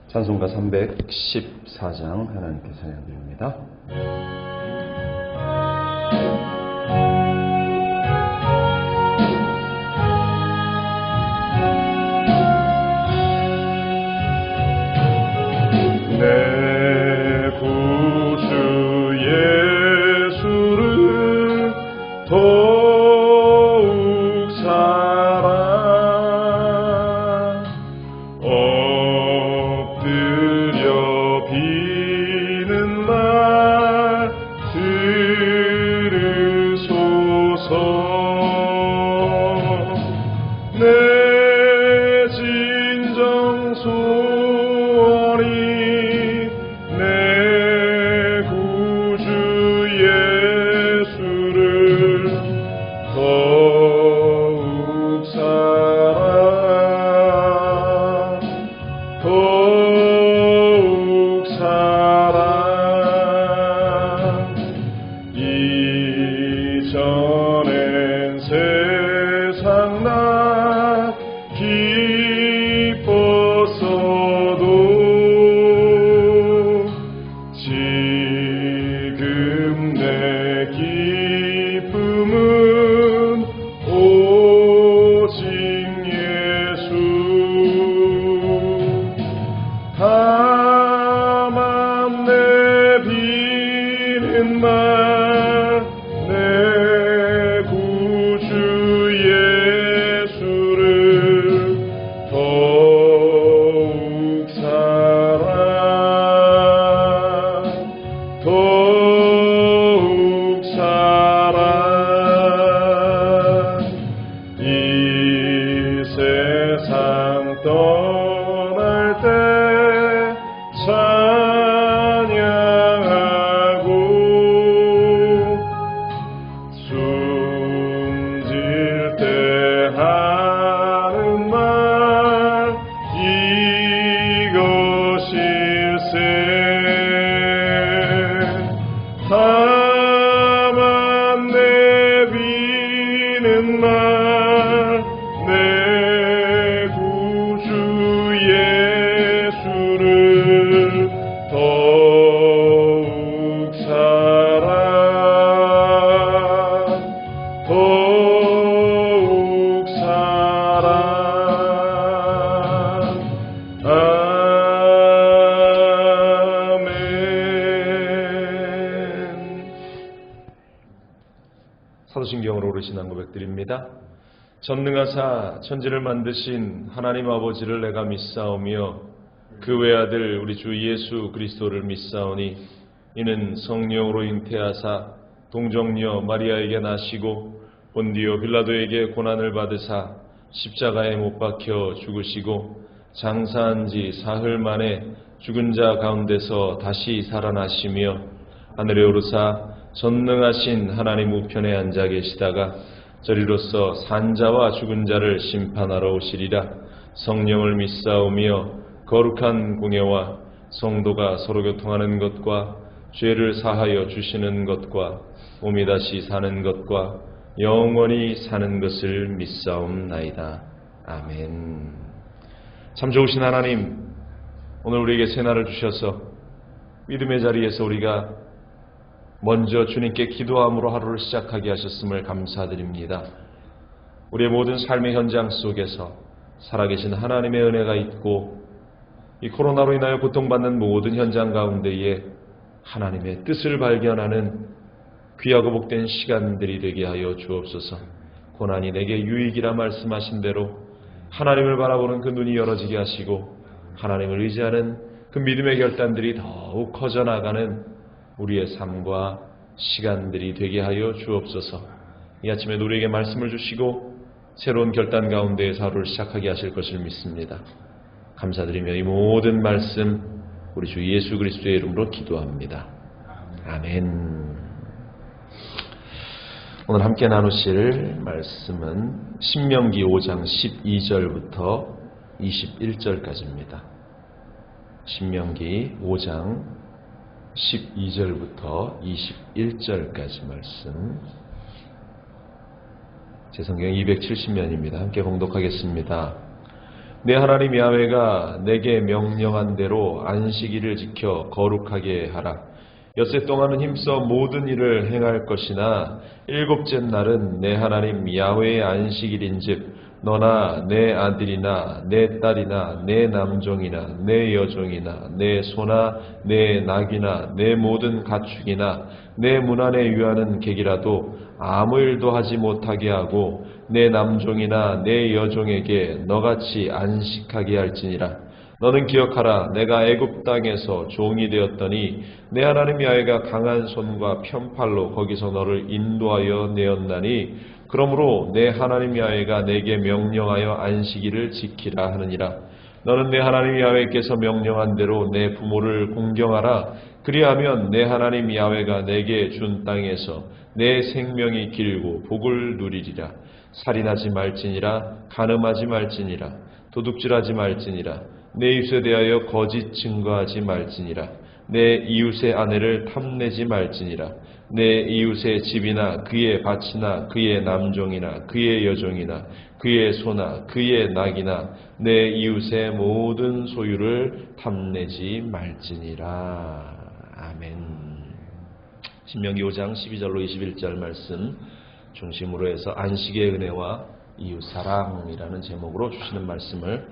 찬송가 314장 하나님께 찬양드립니다. 내 구주 예수를 더욱 사랑 엎드려 비는 말 들으소서. 내 진정 소원이 내 구주 예수를 더욱 사랑 더욱 사랑. 이전엔 세상 나 기뻤어도 지금 내 기쁨은 오직 예수. 다만 내비는 말 내 구주 예수를 더욱 사랑 더욱 사랑. 이 세상 떠날 때 찬양하고 숨질 때 하는 말 이것일세. 다만 내비는 말 내 구주 예수를 더욱 사랑 더욱 사랑. 아멘. 사도신경으로 오르신 한 고백드립니다. 전능하사 천지를 만드신 하나님 아버지를 내가 믿사오며 그 외아들 우리 주 예수 그리스도를 믿사오니 이는 성령으로 잉태하사 동정녀 마리아에게 나시고 본디오 빌라도에게 고난을 받으사 십자가에 못 박혀 죽으시고 장사한 지 사흘 만에 죽은 자 가운데서 다시 살아나시며 하늘에 오르사 전능하신 하나님 우편에 앉아 계시다가 저리로서 산자와 죽은 자를 심판하러 오시리라. 성령을 믿사오며 거룩한 공예와 성도가 서로 교통하는 것과 죄를 사하여 주시는 것과 몸이 다시 사는 것과 영원히 사는 것을 믿사옵나이다. 아멘. 참 좋으신 하나님, 오늘 우리에게 새날을 주셔서 믿음의 자리에서 우리가 먼저 주님께 기도함으로 하루를 시작하게 하셨음을 감사드립니다. 우리의 모든 삶의 현장 속에서 살아계신 하나님의 은혜가 있고 이 코로나로 인하여 고통받는 모든 현장 가운데에 하나님의 뜻을 발견하는 귀하고 복된 시간들이 되게 하여 주옵소서. 고난이 내게 유익이라 말씀하신 대로 하나님을 바라보는 그 눈이 열어지게 하시고 하나님을 의지하는 그 믿음의 결단들이 더욱 커져나가는 우리의 삶과 시간들이 되게 하여 주옵소서. 이 아침에 우리에게 말씀을 주시고 새로운 결단 가운데에서 하루를 시작하게 하실 것을 믿습니다. 감사드리며 이 모든 말씀 우리 주 예수 그리스도의 이름으로 기도합니다. 아멘. 오늘 함께 나누실 말씀은 신명기 5장 12절부터 21절까지입니다. 신명기 5장 12절부터 21절까지 말씀. 제 성경 270면입니다. 함께 봉독하겠습니다. 내 하나님 야훼가 내게 명령한 대로 안식일을 지켜 거룩하게 하라. 엿새 동안은 힘써 모든 일을 행할 것이나 일곱째 날은 내 하나님 야훼의 안식일인즉 너나 내 아들이나 내 딸이나 내 남종이나 내 여종이나 내 소나 내 낙이나 내 모든 가축이나 내 문 안에 유하는 객이라도 아무 일도 하지 못하게 하고 내 남종이나 내 여종에게 너같이 안식하게 할지니라. 너는 기억하라. 내가 애굽 땅에서 종이 되었더니 내 하나님 야훼가 강한 손과 편팔로 거기서 너를 인도하여 내었나니 그러므로 내 하나님 야훼가 내게 명령하여 안식일을 지키라 하느니라. 너는 내 하나님 야훼께서 명령한 대로 내 부모를 공경하라. 그리하면 내 하나님 야훼가 내게 준 땅에서 내 생명이 길고 복을 누리리라. 살인하지 말지니라. 간음하지 말지니라. 도둑질하지 말지니라. 내 이웃에 대하여 거짓 증거하지 말지니라. 내 이웃의 아내를 탐내지 말지니라. 내 이웃의 집이나 그의 밭이나 그의 남종이나 그의 여종이나 그의 소나 그의 낙이나 내 이웃의 모든 소유를 탐내지 말지니라. 아멘. 신명기 5장 12절로 21절 말씀 중심으로 해서 안식의 은혜와 이웃사랑이라는 제목으로 주시는 말씀을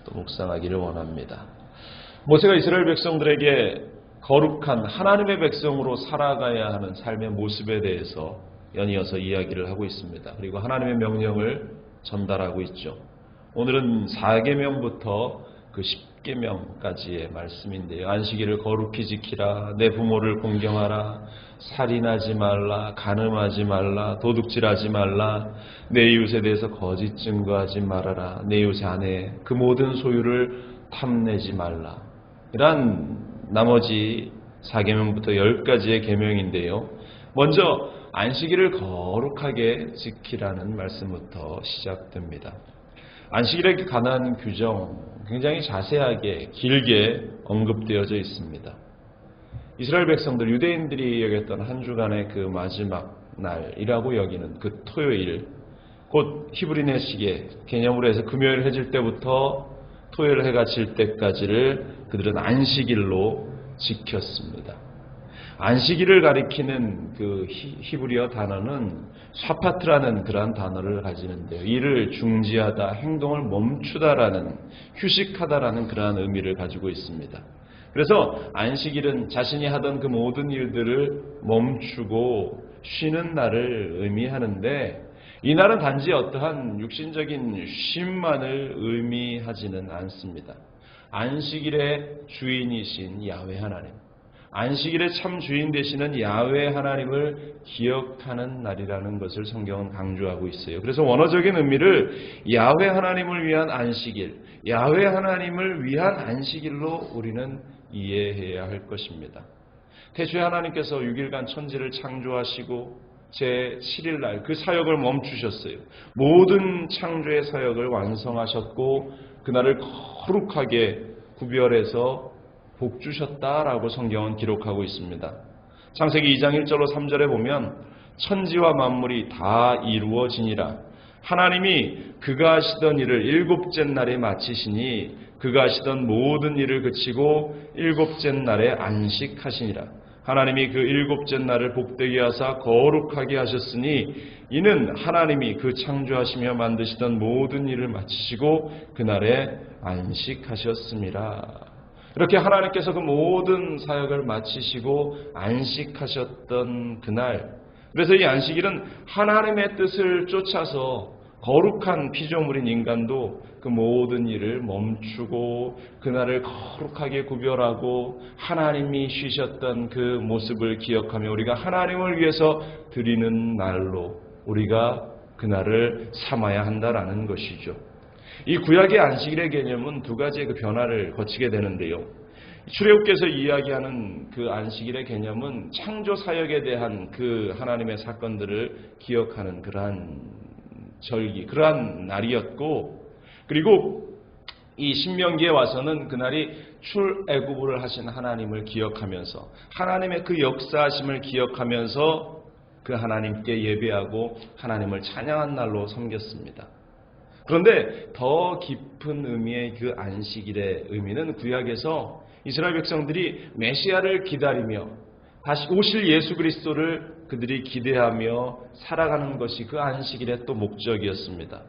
또 묵상하기를 원합니다. 모세가 이스라엘 백성들에게 거룩한 하나님의 백성으로 살아가야 하는 삶의 모습에 대해서 연이어서 이야기를 하고 있습니다. 그리고 하나님의 명령을 전달하고 있죠. 오늘은 4계명부터 그 10계명까지의 말씀인데요. 안식일을 거룩히 지키라. 내 부모를 공경하라. 살인하지 말라. 간음하지 말라. 도둑질하지 말라. 내 이웃에 대해서 거짓 증거하지 말아라. 내 이웃의 아내 그 모든 소유를 탐내지 말라. 이런 나머지 4계명부터 10가지의 계명인데요. 먼저 안식일을 거룩하게 지키라는 말씀부터 시작됩니다. 안식일에 관한 규정 굉장히 자세하게 길게 언급되어져 있습니다. 이스라엘 백성들, 유대인들이 여겼던 한 주간의 그 마지막 날이라고 여기는 그 토요일, 곧 히브리네 시계 개념으로 해서 금요일 해질 때부터 토요일 해가 질 때까지를 그들은 안식일로 지켰습니다. 안식일을 가리키는 그 히브리어 단어는 샤파트라는 그러한 단어를 가지는데요. 일을 중지하다, 행동을 멈추다라는, 휴식하다라는 그러한 의미를 가지고 있습니다. 그래서 안식일은 자신이 하던 그 모든 일들을 멈추고 쉬는 날을 의미하는데, 이 날은 단지 어떠한 육신적인 쉼만을 의미하지는 않습니다. 안식일의 주인이신 야훼 하나님, 안식일의 참 주인 되시는 야훼 하나님을 기억하는 날이라는 것을 성경은 강조하고 있어요. 그래서 원어적인 의미를 야훼 하나님을 위한 안식일, 야훼 하나님을 위한 안식일로 우리는 이해해야 할 것입니다. 태초에 하나님께서 6일간 천지를 창조하시고 제7일 날 그 사역을 멈추셨어요. 모든 창조의 사역을 완성하셨고 그날을 거룩하게 구별해서 복주셨다라고 성경은 기록하고 있습니다. 창세기 2장 1절로 3절에 보면 천지와 만물이 다 이루어지니라. 하나님이 그가 하시던 일을 일곱째 날에 마치시니 그가 하시던 모든 일을 그치고 일곱째 날에 안식하시니라. 하나님이 그 일곱째 날을 복되게 하사 거룩하게 하셨으니 이는 하나님이 그 창조하시며 만드시던 모든 일을 마치시고 그날에 안식하셨음이라. 이렇게 하나님께서 그 모든 사역을 마치시고 안식하셨던 그날, 그래서 이 안식일은 하나님의 뜻을 쫓아서 거룩한 피조물인 인간도 그 모든 일을 멈추고 그날을 거룩하게 구별하고 하나님이 쉬셨던 그 모습을 기억하며 우리가 하나님을 위해서 드리는 날로 우리가 그날을 삼아야 한다라는 것이죠. 이 구약의 안식일의 개념은 두 가지의 그 변화를 거치게 되는데요. 출애굽께서 이야기하는 그 안식일의 개념은 창조 사역에 대한 그 하나님의 사건들을 기억하는 그러한 절기, 그러한 날이었고, 그리고 이 신명기에 와서는 그날이 출애굽을 하신 하나님을 기억하면서 하나님의 그 역사하심을 기억하면서 그 하나님께 예배하고 하나님을 찬양한 날로 섬겼습니다. 그런데 더 깊은 의미의 그 안식일의 의미는 구약에서 이스라엘 백성들이 메시아를 기다리며 다시 오실 예수 그리스도를 그들이 기대하며 살아가는 것이 그 안식일의 또 목적이었습니다.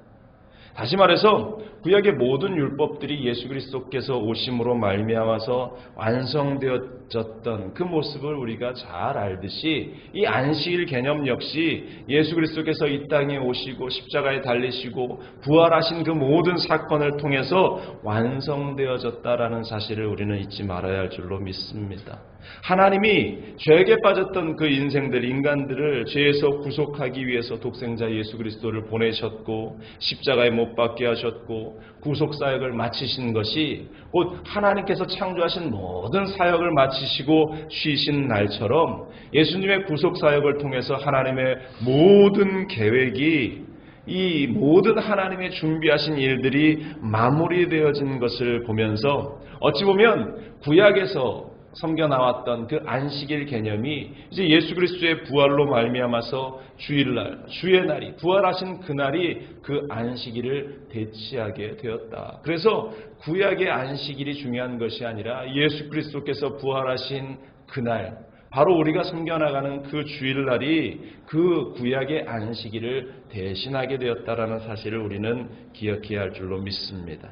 다시 말해서 구약의 모든 율법들이 예수 그리스도께서 오심으로 말미암아서 완성되어졌던 그 모습을 우리가 잘 알듯이 이 안식일 개념 역시 예수 그리스도께서 이 땅에 오시고 십자가에 달리시고 부활하신 그 모든 사건을 통해서 완성되어졌다라는 사실을 우리는 잊지 말아야 할 줄로 믿습니다. 하나님이 죄에 빠졌던 그 인간들을 죄에서 구속하기 위해서 독생자 예수 그리스도를 보내셨고 십자가에 못 박게 하셨고 구속사역을 마치신 것이 곧 하나님께서 창조하신 모든 사역을 마치시고 쉬신 날처럼 예수님의 구속사역을 통해서 하나님의 모든 계획이 이 모든 하나님의 준비하신 일들이 마무리되어진 것을 보면서 어찌 보면 구약에서 섬겨 나왔던 그 안식일 개념이 이제 예수 그리스도의 부활로 말미암아서 주일날, 주의 날이 부활하신 그날이 그 안식일을 대체하게 되었다. 그래서 구약의 안식일이 중요한 것이 아니라 예수 그리스도께서 부활하신 그날, 바로 우리가 섬겨나가는 그 주일날이 그 구약의 안식일을 대신하게 되었다라는 사실을 우리는 기억해야 할 줄로 믿습니다.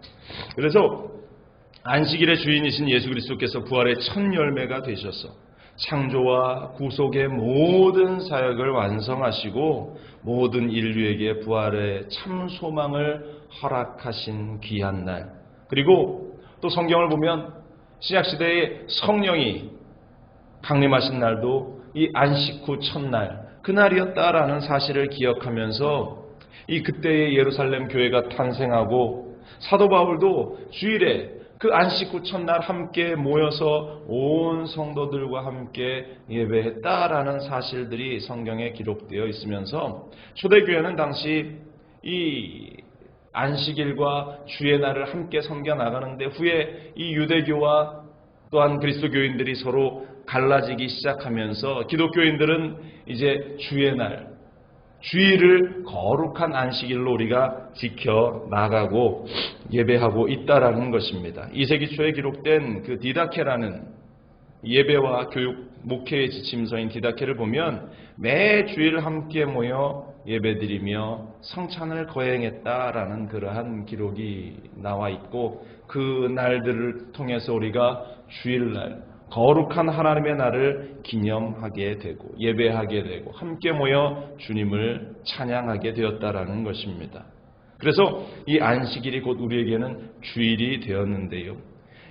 그래서 안식일의 주인이신 예수 그리스도께서 부활의 첫 열매가 되셔서 창조와 구속의 모든 사역을 완성하시고 모든 인류에게 부활의 참 소망을 허락하신 귀한 날, 그리고 또 성경을 보면 신약시대의 성령이 강림하신 날도 이 안식 후 첫날, 그날이었다라는 사실을 기억하면서 이 그때의 예루살렘 교회가 탄생하고 사도 바울도 주일에 그 안식 후 첫날 함께 모여서 온 성도들과 함께 예배했다라는 사실들이 성경에 기록되어 있으면서 초대교회는 당시 이 안식일과 주의 날을 함께 섬겨 나가는데 후에 이 유대교와 또한 그리스도교인들이 서로 갈라지기 시작하면서 기독교인들은 이제 주의 날, 주일을 거룩한 안식일로 우리가 지켜나가고 예배하고 있다라는 것입니다. 2세기 초에 기록된 그 디다케라는 예배와 교육 목회의 지침서인 디다케를 보면 매 주일 함께 모여 예배드리며 성찬을 거행했다라는 그러한 기록이 나와 있고 그 날들을 통해서 우리가 주일날 거룩한 하나님의 날을 기념하게 되고 예배하게 되고 함께 모여 주님을 찬양하게 되었다라는 것입니다. 그래서 이 안식일이 곧 우리에게는 주일이 되었는데요.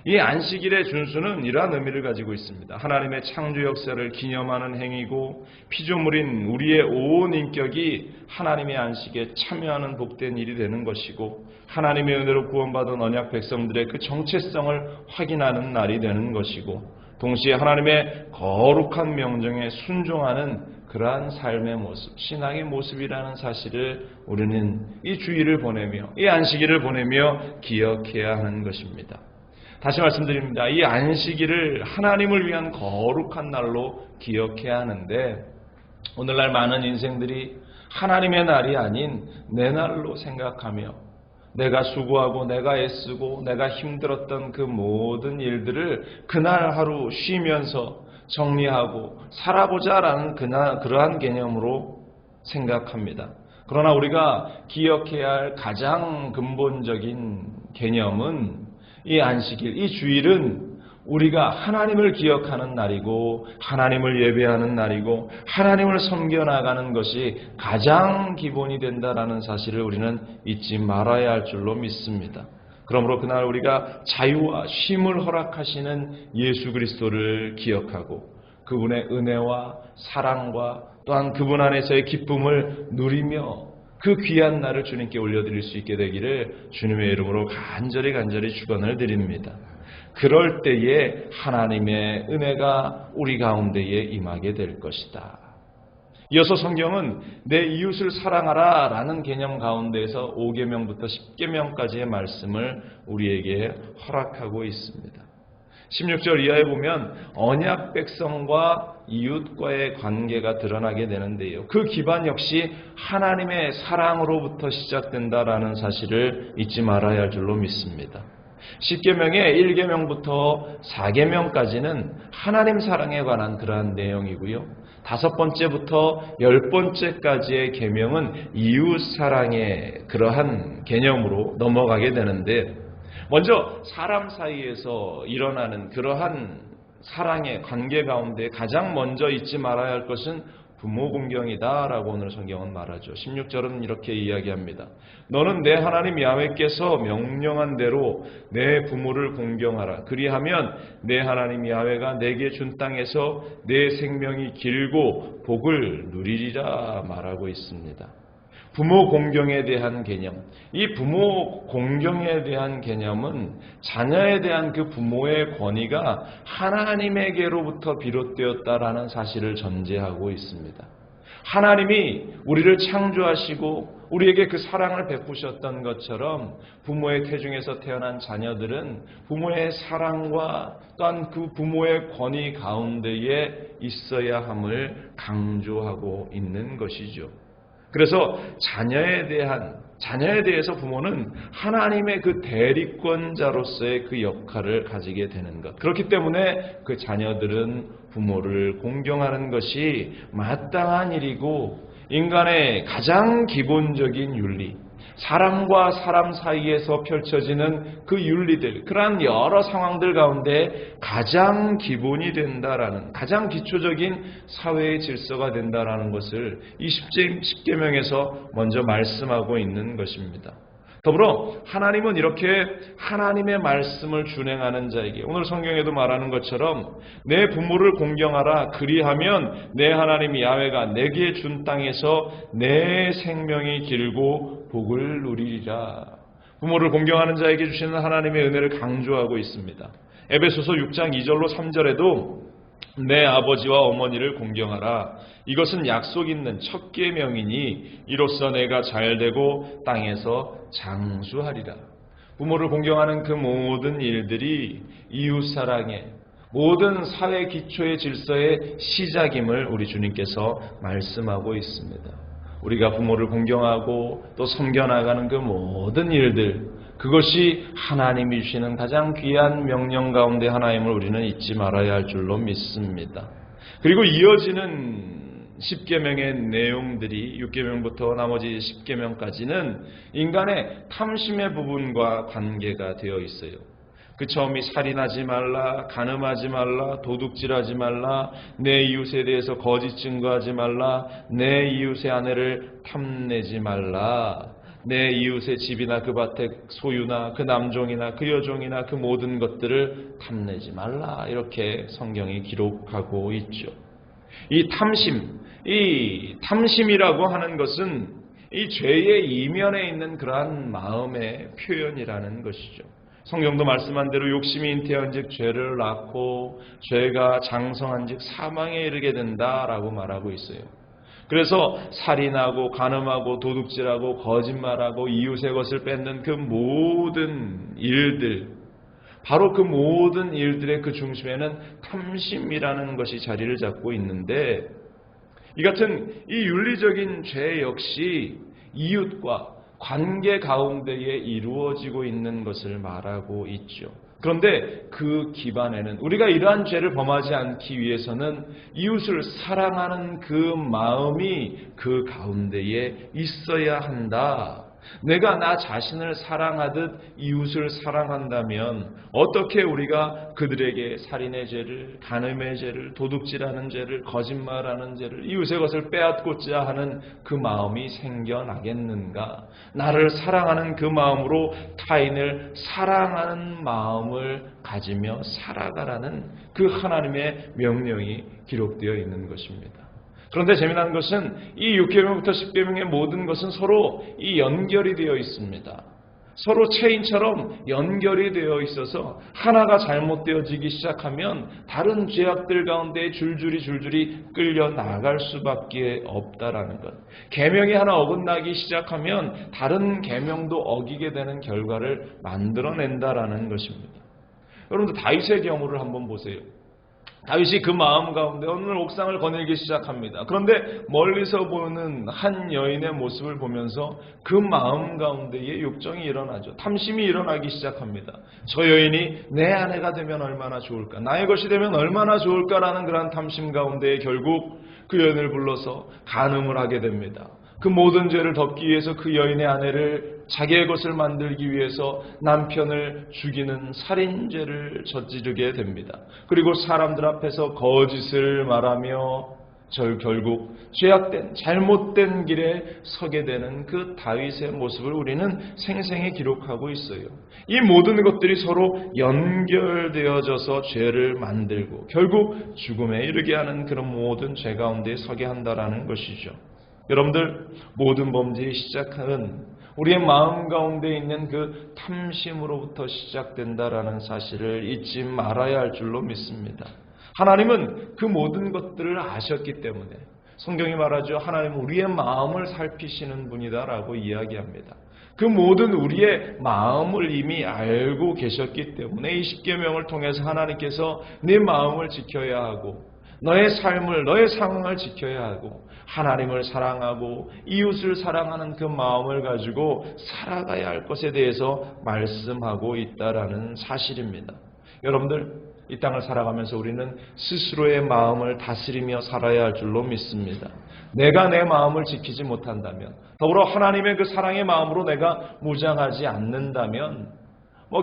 이 안식일의 준수는 이러한 의미를 가지고 있습니다. 하나님의 창조 역사를 기념하는 행위고 피조물인 우리의 온 인격이 하나님의 안식에 참여하는 복된 일이 되는 것이고 하나님의 은혜로 구원받은 언약 백성들의 그 정체성을 확인하는 날이 되는 것이고 동시에 하나님의 거룩한 명령에 순종하는 그러한 삶의 모습, 신앙의 모습이라는 사실을 우리는 이 주일을 보내며 이 안식일을 보내며 기억해야 하는 것입니다. 다시 말씀드립니다. 이 안식일을 하나님을 위한 거룩한 날로 기억해야 하는데 오늘날 많은 인생들이 하나님의 날이 아닌 내 날로 생각하며 내가 수고하고 내가 애쓰고 내가 힘들었던 그 모든 일들을 그날 하루 쉬면서 정리하고 살아보자라는 그러한 개념으로 생각합니다. 그러나 우리가 기억해야 할 가장 근본적인 개념은 이 안식일, 이 주일은 우리가 하나님을 기억하는 날이고 하나님을 예배하는 날이고 하나님을 섬겨나가는 것이 가장 기본이 된다라는 사실을 우리는 잊지 말아야 할 줄로 믿습니다. 그러므로 그날 우리가 자유와 쉼을 허락하시는 예수 그리스도를 기억하고 그분의 은혜와 사랑과 또한 그분 안에서의 기쁨을 누리며 그 귀한 날을 주님께 올려드릴 수 있게 되기를 주님의 이름으로 간절히 축원을 드립니다. 그럴 때에 하나님의 은혜가 우리 가운데에 임하게 될 것이다. 이어서 성경은 내 이웃을 사랑하라 라는 개념 가운데에서 5계명부터 10계명까지의 말씀을 우리에게 허락하고 있습니다. 16절 이하에 보면 언약 백성과 이웃과의 관계가 드러나게 되는데요. 그 기반 역시 하나님의 사랑으로부터 시작된다라는 사실을 잊지 말아야 할 줄로 믿습니다. 10계명의 1계명부터 4계명까지는 하나님 사랑에 관한 그러한 내용이고요. 5번째부터 10번째까지의 계명은 이웃 사랑의 그러한 개념으로 넘어가게 되는데, 먼저 사람 사이에서 일어나는 그러한 사랑의 관계 가운데 가장 먼저 잊지 말아야 할 것은 부모 공경이다라고 오늘 성경은 말하죠. 16절은 이렇게 이야기합니다. 너는 내 하나님 야훼께서 명령한 대로 내 부모를 공경하라. 그리하면 내 하나님 야훼가 내게 준 땅에서 내 생명이 길고 복을 누리리라 말하고 있습니다. 부모 공경에 대한 개념, 이 부모 공경에 대한 개념은 자녀에 대한 그 부모의 권위가 하나님에게로부터 비롯되었다라는 사실을 전제하고 있습니다. 하나님이 우리를 창조하시고 우리에게 그 사랑을 베푸셨던 것처럼 부모의 태중에서 태어난 자녀들은 부모의 사랑과 또한 그 부모의 권위 가운데에 있어야 함을 강조하고 있는 것이죠. 그래서 자녀에 대해서 부모는 하나님의 그 대리권자로서의 그 역할을 가지게 되는 것. 그렇기 때문에 그 자녀들은 부모를 공경하는 것이 마땅한 일이고 인간의 가장 기본적인 윤리, 사람과 사람 사이에서 펼쳐지는 그 윤리들, 그러한 여러 상황들 가운데 가장 기본이 된다라는, 가장 기초적인 사회의 질서가 된다라는 것을 이 10계명에서 먼저 말씀하고 있는 것입니다. 더불어 하나님은 이렇게 하나님의 말씀을 준행하는 자에게, 오늘 성경에도 말하는 것처럼 내 부모를 공경하라. 그리하면 내 하나님 야훼가 내게 준 땅에서 내 생명이 길고 복을 누리리라. 부모를 공경하는 자에게 주시는 하나님의 은혜를 강조하고 있습니다. 에베소서 6장 2절로 3절에도 내 아버지와 어머니를 공경하라. 이것은 약속 있는 첫 계명이니 이로써 내가 잘되고 땅에서 장수하리라. 부모를 공경하는 그 모든 일들이 이웃사랑의 모든 사회 기초의 질서의 시작임을 우리 주님께서 말씀하고 있습니다. 우리가 부모를 공경하고 또 섬겨나가는 그 모든 일들, 그것이 하나님이 주시는 가장 귀한 명령 가운데 하나임을 우리는 잊지 말아야 할 줄로 믿습니다. 그리고 이어지는 10계명의 내용들이 6계명부터 나머지 10계명까지는 인간의 탐심의 부분과 관계가 되어 있어요. 그 처음이 살인하지 말라, 간음하지 말라, 도둑질하지 말라, 내 이웃에 대해서 거짓 증거하지 말라, 내 이웃의 아내를 탐내지 말라, 내 이웃의 집이나 그 밭의 소유나 그 남종이나 그 여종이나 그 모든 것들을 탐내지 말라, 이렇게 성경이 기록하고 있죠. 이 탐심이라고 하는 것은 이 죄의 이면에 있는 그러한 마음의 표현이라는 것이죠. 성경도 말씀한 대로 욕심이 잉태한즉 죄를 낳고 죄가 장성한즉 사망에 이르게 된다라고 말하고 있어요. 그래서 살인하고 간음하고 도둑질하고 거짓말하고 이웃의 것을 뺏는 그 모든 일들, 바로 그 모든 일들의 그 중심에는 탐심이라는 것이 자리를 잡고 있는데, 이 같은 이 윤리적인 죄 역시 이웃과 관계 가운데에 이루어지고 있는 것을 말하고 있죠. 그런데 그 기반에는 우리가 이러한 죄를 범하지 않기 위해서는 이웃을 사랑하는 그 마음이 그 가운데에 있어야 한다. 내가 나 자신을 사랑하듯 이웃을 사랑한다면 어떻게 우리가 그들에게 살인의 죄를, 간음의 죄를, 도둑질하는 죄를, 거짓말하는 죄를, 이웃의 것을 빼앗고자 하는 그 마음이 생겨나겠는가? 나를 사랑하는 그 마음으로 타인을 사랑하는 마음을 가지며 살아가라는 그 하나님의 명령이 기록되어 있는 것입니다. 그런데 재미난 것은 이 6계명부터 10계명의 모든 것은 서로 이 연결이 되어 있습니다. 서로 체인처럼 연결이 되어 있어서 하나가 잘못되어지기 시작하면 다른 죄악들 가운데 줄줄이 끌려 나갈 수밖에 없다라는 것. 계명이 하나 어긋나기 시작하면 다른 계명도 어기게 되는 결과를 만들어낸다라는 것입니다. 여러분들 다윗의 경우를 한번 보세요. 다윗이 그 마음 가운데 어느 날 옥상을 거닐기 시작합니다. 그런데 멀리서 보는 한 여인의 모습을 보면서 그 마음 가운데에 욕정이 일어나죠. 탐심이 일어나기 시작합니다. 저 여인이 내 아내가 되면 얼마나 좋을까, 나의 것이 되면 얼마나 좋을까라는 그런 탐심 가운데 결국 그 여인을 불러서 간음을 하게 됩니다. 그 모든 죄를 덮기 위해서 그 여인의 아내를 자기의 것을 만들기 위해서 남편을 죽이는 살인죄를 저지르게 됩니다. 그리고 사람들 앞에서 거짓을 말하며 결국 죄악된 잘못된 길에 서게 되는 그 다윗의 모습을 우리는 생생히 기록하고 있어요. 이 모든 것들이 서로 연결되어져서 죄를 만들고 결국 죽음에 이르게 하는 그런 모든 죄 가운데 서게 한다라는 것이죠. 여러분들, 모든 범죄의 시작은 우리의 마음 가운데 있는 그 탐심으로부터 시작된다라는 사실을 잊지 말아야 할 줄로 믿습니다. 하나님은 그 모든 것들을 아셨기 때문에 성경이 말하죠. 하나님은 우리의 마음을 살피시는 분이다라고 이야기합니다. 그 모든 우리의 마음을 이미 알고 계셨기 때문에 이 십계명을 통해서 하나님께서 네 마음을 지켜야 하고 너의 삶을, 너의 상황을 지켜야 하고 하나님을 사랑하고 이웃을 사랑하는 그 마음을 가지고 살아가야 할 것에 대해서 말씀하고 있다라는 사실입니다. 여러분들, 이 땅을 살아가면서 우리는 스스로의 마음을 다스리며 살아야 할 줄로 믿습니다. 내가 내 마음을 지키지 못한다면, 더불어 하나님의 그 사랑의 마음으로 내가 무장하지 않는다면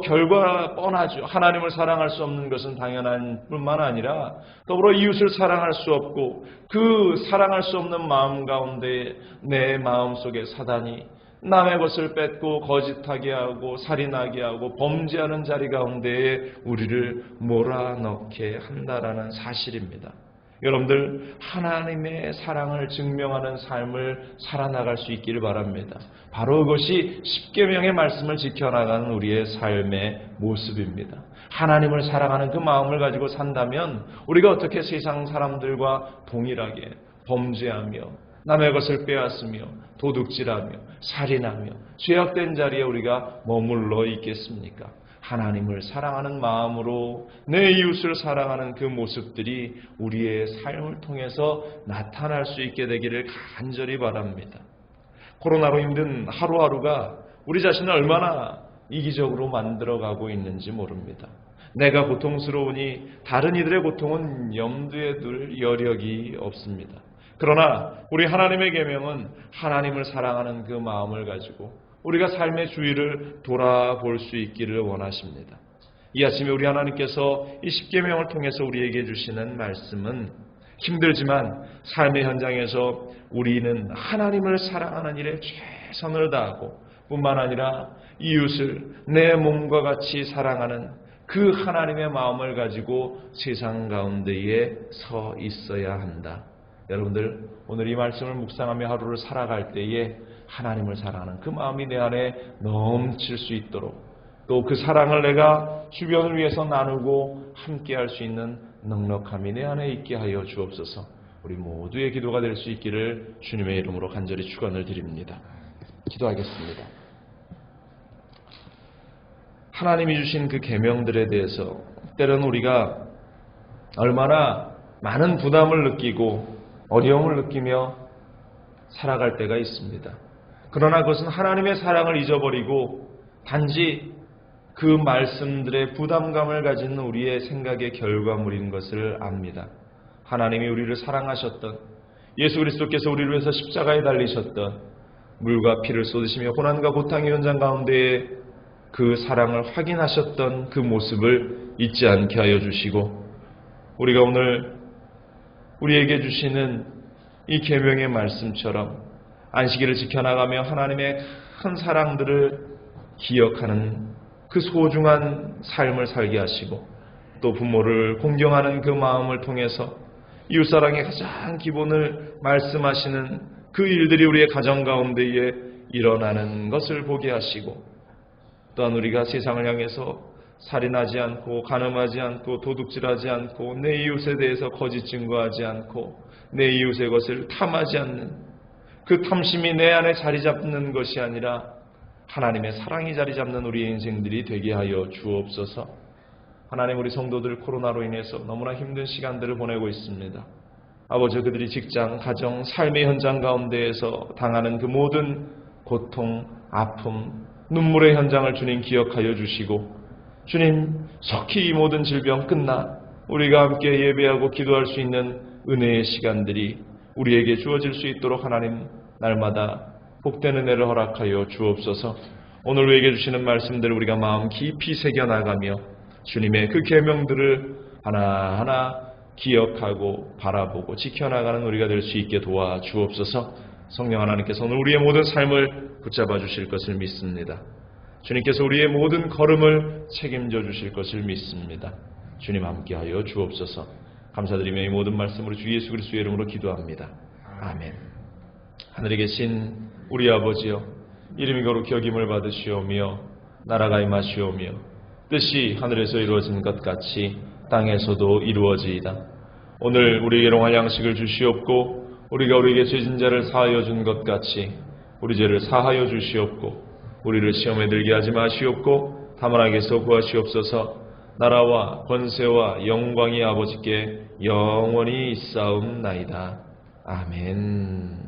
결과가 뻔하죠. 하나님을 사랑할 수 없는 것은 당연한 뿐만 아니라 더불어 이웃을 사랑할 수 없고 그 사랑할 수 없는 마음 가운데 내 마음 속에 사단이 남의 것을 뺏고 거짓하게 하고 살인하게 하고 범죄하는 자리 가운데에 우리를 몰아넣게 한다라는 사실입니다. 여러분들, 하나님의 사랑을 증명하는 삶을 살아나갈 수 있기를 바랍니다. 바로 그것이 십계명의 말씀을 지켜나가는 우리의 삶의 모습입니다. 하나님을 사랑하는 그 마음을 가지고 산다면 우리가 어떻게 세상 사람들과 동일하게 범죄하며 남의 것을 빼앗으며 도둑질하며 살인하며 죄악된 자리에 우리가 머물러 있겠습니까? 하나님을 사랑하는 마음으로 내 이웃을 사랑하는 그 모습들이 우리의 삶을 통해서 나타날 수 있게 되기를 간절히 바랍니다. 코로나로 힘든 하루하루가 우리 자신을 얼마나 이기적으로 만들어가고 있는지 모릅니다. 내가 고통스러우니 다른 이들의 고통은 염두에 둘 여력이 없습니다. 그러나 우리 하나님의 계명은 하나님을 사랑하는 그 마음을 가지고 우리가 삶의 주위를 돌아볼 수 있기를 원하십니다. 이 아침에 우리 하나님께서 이 십계명을 통해서 우리에게 주시는 말씀은 힘들지만 삶의 현장에서 우리는 하나님을 사랑하는 일에 최선을 다하고 뿐만 아니라 이웃을 내 몸과 같이 사랑하는 그 하나님의 마음을 가지고 세상 가운데에 서 있어야 한다. 여러분들, 오늘 이 말씀을 묵상하며 하루를 살아갈 때에 하나님을 사랑하는 그 마음이 내 안에 넘칠 수 있도록 또 그 사랑을 내가 주변을 위해서 나누고 함께할 수 있는 넉넉함이 내 안에 있게 하여 주옵소서. 우리 모두의 기도가 될 수 있기를 주님의 이름으로 간절히 축원을 드립니다. 기도하겠습니다. 하나님이 주신 그 계명들에 대해서 때로는 우리가 얼마나 많은 부담을 느끼고 어려움을 느끼며 살아갈 때가 있습니다. 그러나 그것은 하나님의 사랑을 잊어버리고 단지 그 말씀들의 부담감을 가진 우리의 생각의 결과물인 것을 압니다. 하나님이 우리를 사랑하셨던, 예수 그리스도께서 우리를 위해서 십자가에 달리셨던, 물과 피를 쏟으시며 고난과 고통의 현장 가운데에 그 사랑을 확인하셨던 그 모습을 잊지 않게 하여 주시고, 우리가 오늘 우리에게 주시는 이 계명의 말씀처럼 안식일을 지켜나가며 하나님의 큰 사랑들을 기억하는 그 소중한 삶을 살게 하시고, 또 부모를 공경하는 그 마음을 통해서 이웃사랑의 가장 기본을 말씀하시는 그 일들이 우리의 가정 가운데에 일어나는 것을 보게 하시고, 또한 우리가 세상을 향해서 살인하지 않고 간음하지 않고 도둑질하지 않고 내 이웃에 대해서 거짓 증거하지 않고 내 이웃의 것을 탐하지 않는 그 탐심이 내 안에 자리 잡는 것이 아니라 하나님의 사랑이 자리 잡는 우리의 인생들이 되게 하여 주옵소서. 하나님, 우리 성도들 코로나로 인해서 너무나 힘든 시간들을 보내고 있습니다. 아버지, 그들이 직장, 가정, 삶의 현장 가운데에서 당하는 그 모든 고통, 아픔, 눈물의 현장을 주님 기억하여 주시고, 주님 속히 이 모든 질병 끝나 우리가 함께 예배하고 기도할 수 있는 은혜의 시간들이 우리에게 주어질 수 있도록 하나님, 날마다 복된 은혜를 허락하여 주옵소서. 오늘 우리에게 주시는 말씀들을 우리가 마음 깊이 새겨나가며 주님의 그 계명들을 하나하나 기억하고 바라보고 지켜나가는 우리가 될 수 있게 도와주옵소서. 성령 하나님께서 오늘 우리의 모든 삶을 붙잡아 주실 것을 믿습니다. 주님께서 우리의 모든 걸음을 책임져 주실 것을 믿습니다. 주님 함께하여 주옵소서. 감사드리며 이 모든 말씀으로 주 예수 그리스도의 이름으로 기도합니다. 아멘. 하늘에 계신 우리 아버지여, 이름이 거룩히 여김을 받으시오며 나라가 임하시오며 뜻이 하늘에서 이루어진 것 같이 땅에서도 이루어지이다. 오늘 우리에게 일용할 양식을 주시옵고 우리가 우리에게 죄진 자를 사하여 준 것 같이 우리 죄를 사하여 주시옵고 우리를 시험에 들게 하지 마시옵고 다만 악에서 구하시옵소서. 나라와 권세와 영광이 아버지께 영원히 있사옵나이다. 아멘.